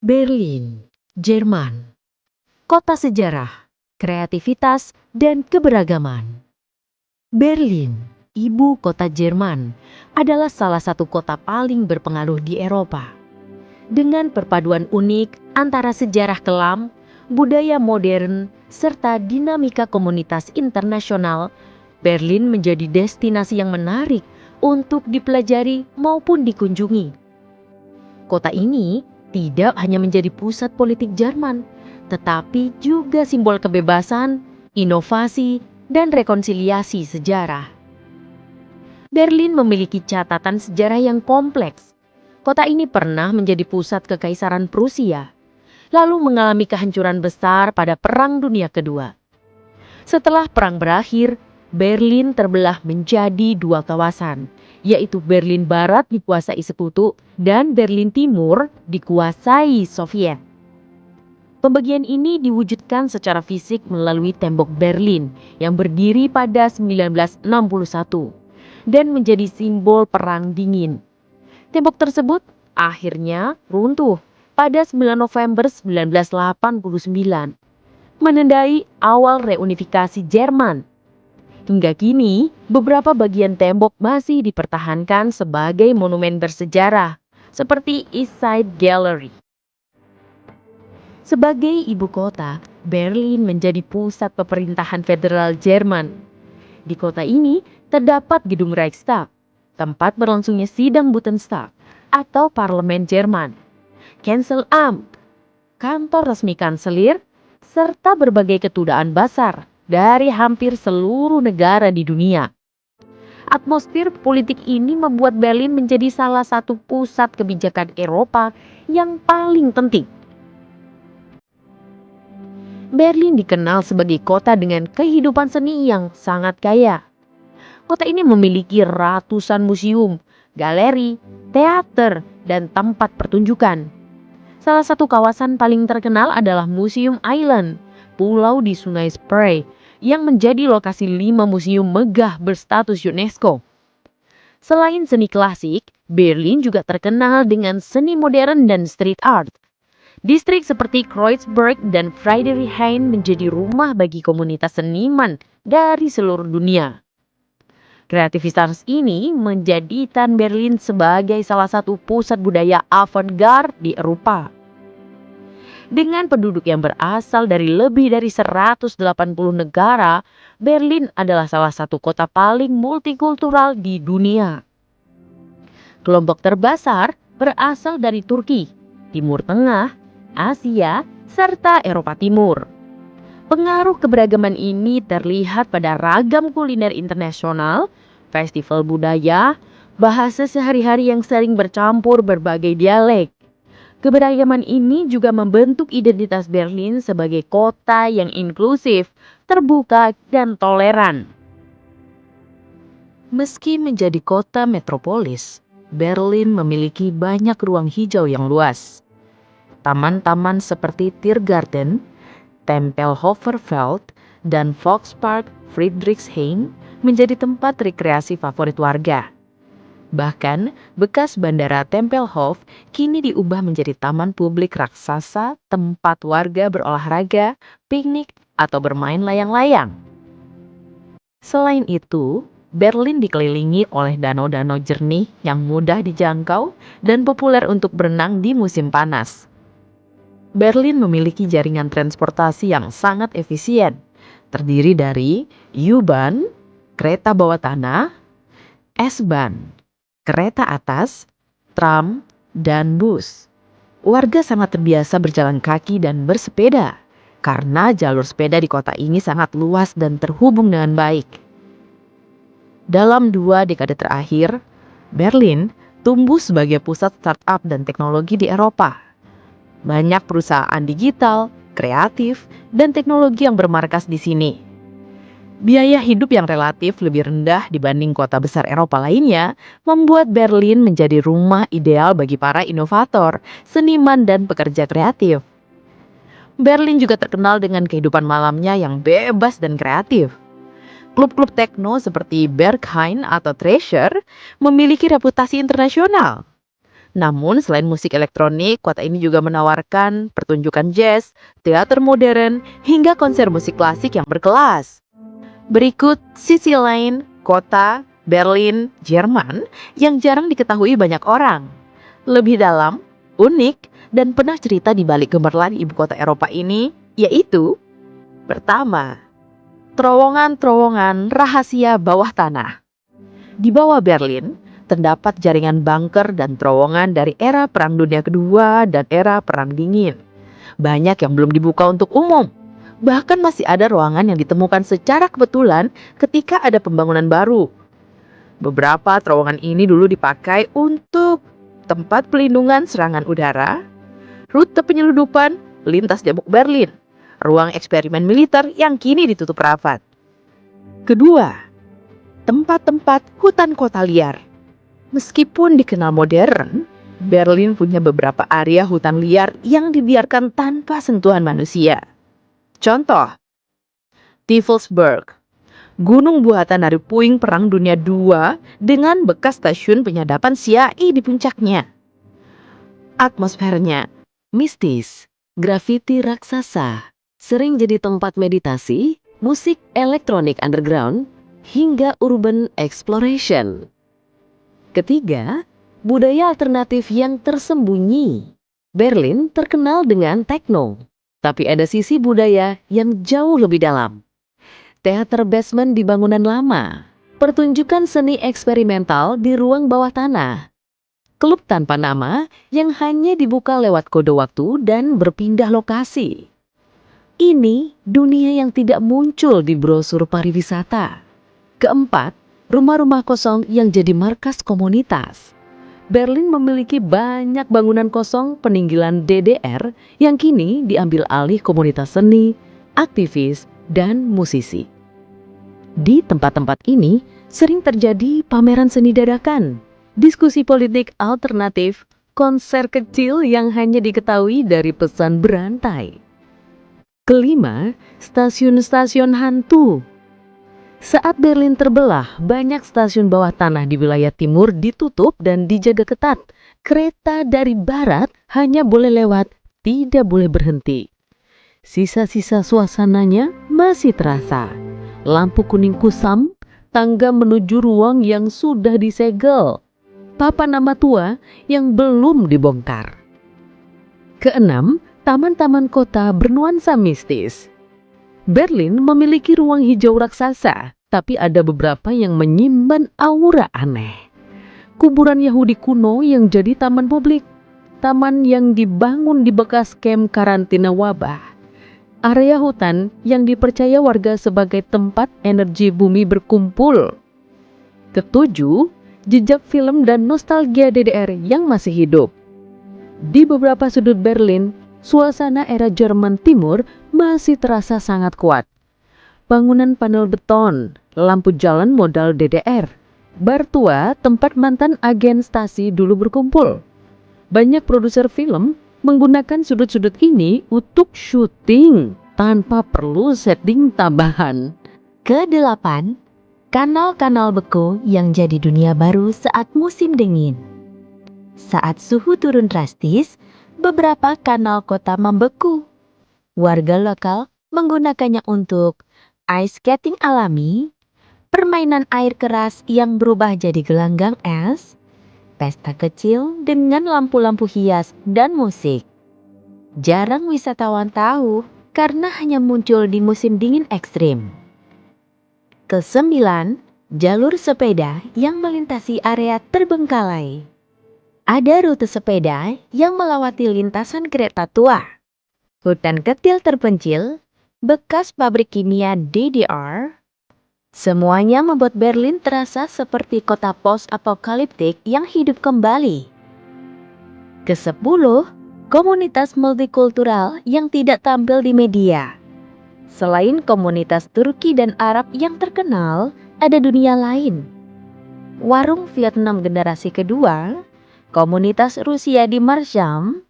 Berlin, Jerman. Kota sejarah, kreativitas, dan keberagaman. Berlin, ibu kota Jerman, adalah salah satu kota paling berpengaruh di Eropa. Dengan perpaduan unik antara sejarah kelam, budaya modern, serta dinamika komunitas internasional, Berlin menjadi destinasi yang menarik untuk dipelajari maupun dikunjungi. Kota ini tidak hanya menjadi pusat politik Jerman, tetapi juga simbol kebebasan, inovasi, dan rekonsiliasi sejarah. Berlin memiliki catatan sejarah yang kompleks. Kota ini pernah menjadi pusat Kekaisaran Prusia, lalu mengalami kehancuran besar pada Perang Dunia Kedua. Setelah perang berakhir, Berlin terbelah menjadi dua kawasan, yaitu Berlin Barat dikuasai Sekutu dan Berlin Timur dikuasai Soviet. Pembagian ini diwujudkan secara fisik melalui tembok Berlin yang berdiri pada 1961 dan menjadi simbol Perang Dingin. Tembok tersebut akhirnya runtuh pada 9 November 1989, menandai awal reunifikasi Jerman. Hingga kini, beberapa bagian tembok masih dipertahankan sebagai monumen bersejarah, seperti East Side Gallery. Sebagai ibu kota, Berlin menjadi pusat pemerintahan federal Jerman. Di kota ini terdapat gedung Reichstag, tempat berlangsungnya sidang Bundestag atau parlemen Jerman, Kanzleramt, kantor resmi kanselir, serta berbagai kedutaan besar dari hampir seluruh negara di dunia. Atmosfer politik ini membuat Berlin menjadi salah satu pusat kebijakan Eropa yang paling penting. Berlin dikenal sebagai kota dengan kehidupan seni yang sangat kaya. Kota ini memiliki ratusan museum, galeri, teater, dan tempat pertunjukan. Salah satu kawasan paling terkenal adalah Museum Island, pulau di Sungai Spree, yang menjadi lokasi 5 museum megah berstatus UNESCO. Selain seni klasik, Berlin juga terkenal dengan seni modern dan street art. Distrik seperti Kreuzberg dan Friedrichshain menjadi rumah bagi komunitas seniman dari seluruh dunia. Kreativitas ini menjadikan Berlin sebagai salah satu pusat budaya avant-garde di Eropa. Dengan penduduk yang berasal dari lebih dari 180 negara, Berlin adalah salah satu kota paling multikultural di dunia. Kelompok terbesar berasal dari Turki, Timur Tengah, Asia, serta Eropa Timur. Pengaruh keberagaman ini terlihat pada ragam kuliner internasional, festival budaya, bahasa sehari-hari yang sering bercampur berbagai dialek. Keberagaman ini juga membentuk identitas Berlin sebagai kota yang inklusif, terbuka, dan toleran. Meski menjadi kota metropolis, Berlin memiliki banyak ruang hijau yang luas. Taman-taman seperti Tiergarten, Tempelhofer Feld, dan Volkspark Friedrichshain menjadi tempat rekreasi favorit warga. Bahkan, bekas bandara Tempelhof kini diubah menjadi taman publik raksasa, tempat warga berolahraga, piknik, atau bermain layang-layang. Selain itu, Berlin dikelilingi oleh danau-danau jernih yang mudah dijangkau dan populer untuk berenang di musim panas. Berlin memiliki jaringan transportasi yang sangat efisien, terdiri dari U-Bahn, kereta bawah tanah, S-Bahn, kereta atas, tram, dan bus. Warga sangat terbiasa berjalan kaki dan bersepeda karena jalur sepeda di kota ini sangat luas dan terhubung dengan baik. Dalam 2 dekade terakhir, Berlin tumbuh sebagai pusat startup dan teknologi di Eropa. Banyak perusahaan digital, kreatif, dan teknologi yang bermarkas di sini. Biaya hidup yang relatif lebih rendah dibanding kota besar Eropa lainnya membuat Berlin menjadi rumah ideal bagi para inovator, seniman, dan pekerja kreatif. Berlin juga terkenal dengan kehidupan malamnya yang bebas dan kreatif. Klub-klub tekno seperti Berghain atau Treasure memiliki reputasi internasional. Namun selain musik elektronik, kota ini juga menawarkan pertunjukan jazz, teater modern, hingga konser musik klasik yang berkelas. Berikut sisi lain kota Berlin, Jerman yang jarang diketahui banyak orang. Lebih dalam, unik, dan penuh cerita di balik gemerlap ibu kota Eropa ini, yaitu pertama, terowongan-terowongan rahasia bawah tanah. Di bawah Berlin, terdapat jaringan bunker dan terowongan dari era Perang Dunia Kedua dan era Perang Dingin. Banyak yang belum dibuka untuk umum. Bahkan masih ada ruangan yang ditemukan secara kebetulan ketika ada pembangunan baru. Beberapa terowongan ini dulu dipakai untuk tempat pelindungan serangan udara, rute penyeludupan, lintas Damok Berlin, ruang eksperimen militer yang kini ditutup rapat. Kedua, tempat-tempat hutan kota liar. Meskipun dikenal modern, Berlin punya beberapa area hutan liar yang dibiarkan tanpa sentuhan manusia. Contoh, Teufelsberg, gunung buatan dari puing Perang Dunia II dengan bekas stasiun penyadapan CIA di puncaknya. Atmosfernya Mistis, grafiti raksasa, sering jadi tempat meditasi, musik elektronik underground, hingga urban exploration. Ketiga, budaya alternatif yang tersembunyi. Berlin terkenal dengan techno, tapi ada sisi budaya yang jauh lebih dalam. Teater basement di bangunan lama, pertunjukan seni eksperimental di ruang bawah tanah, klub tanpa nama yang hanya dibuka lewat kode waktu dan berpindah lokasi. Ini dunia yang tidak muncul di brosur pariwisata. Keempat, rumah-rumah kosong yang jadi markas komunitas. Berlin memiliki banyak bangunan kosong peninggalan DDR yang kini diambil alih komunitas seni, aktivis, dan musisi. Di tempat-tempat ini sering terjadi pameran seni dadakan, diskusi politik alternatif, konser kecil yang hanya diketahui dari pesan berantai. Kelima, stasiun-stasiun hantu. Saat Berlin terbelah, banyak stasiun bawah tanah di wilayah timur ditutup dan dijaga ketat. Kereta dari barat hanya boleh lewat, tidak boleh berhenti. Sisa-sisa suasananya masih terasa. Lampu kuning kusam, tangga menuju ruang yang sudah disegel, papan nama tua yang belum dibongkar. Keenam, taman-taman kota bernuansa mistis. Berlin memiliki ruang hijau raksasa, tapi ada beberapa yang menyimpan aura aneh. Kuburan Yahudi kuno yang jadi taman publik, taman yang dibangun di bekas kamp karantina wabah, area hutan yang dipercaya warga sebagai tempat energi bumi berkumpul. Ketujuh, jejak film dan nostalgia DDR yang masih hidup. Di beberapa sudut Berlin, suasana era Jerman Timur masih terasa sangat kuat. Bangunan panel beton, lampu jalan modal DDR, bar tua tempat mantan agen stasi dulu berkumpul. Banyak produser film menggunakan sudut-sudut ini untuk syuting tanpa perlu setting tambahan. Kedelapan, kanal-kanal beku yang jadi dunia baru saat musim dingin. Saat suhu turun drastis, beberapa kanal kota membeku. Warga lokal menggunakannya untuk ice skating alami, permainan air keras yang berubah jadi gelanggang es, pesta kecil dengan lampu-lampu hias dan musik. Jarang wisatawan tahu karena hanya muncul di musim dingin ekstrim. Kesembilan, jalur sepeda yang melintasi area terbengkalai. Ada rute sepeda yang melewati lintasan kereta tua, hutan kecil terpencil, bekas pabrik kimia DDR. Semuanya membuat Berlin terasa seperti kota post-apokaliptik yang hidup kembali. Kesepuluh, komunitas multikultural yang tidak tampil di media. Selain komunitas Turki dan Arab yang terkenal, ada dunia lain. Warung Vietnam generasi kedua, komunitas Rusia di Marsham,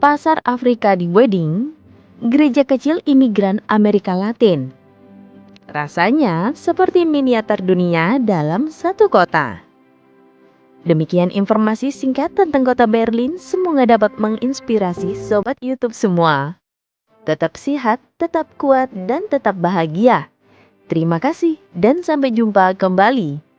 pasar Afrika di Wedding, gereja kecil imigran Amerika Latin. Rasanya seperti miniatur dunia dalam satu kota. Demikian informasi singkat tentang kota Berlin, semoga dapat menginspirasi sobat YouTube semua. Tetap sehat, tetap kuat, dan tetap bahagia. Terima kasih dan sampai jumpa kembali.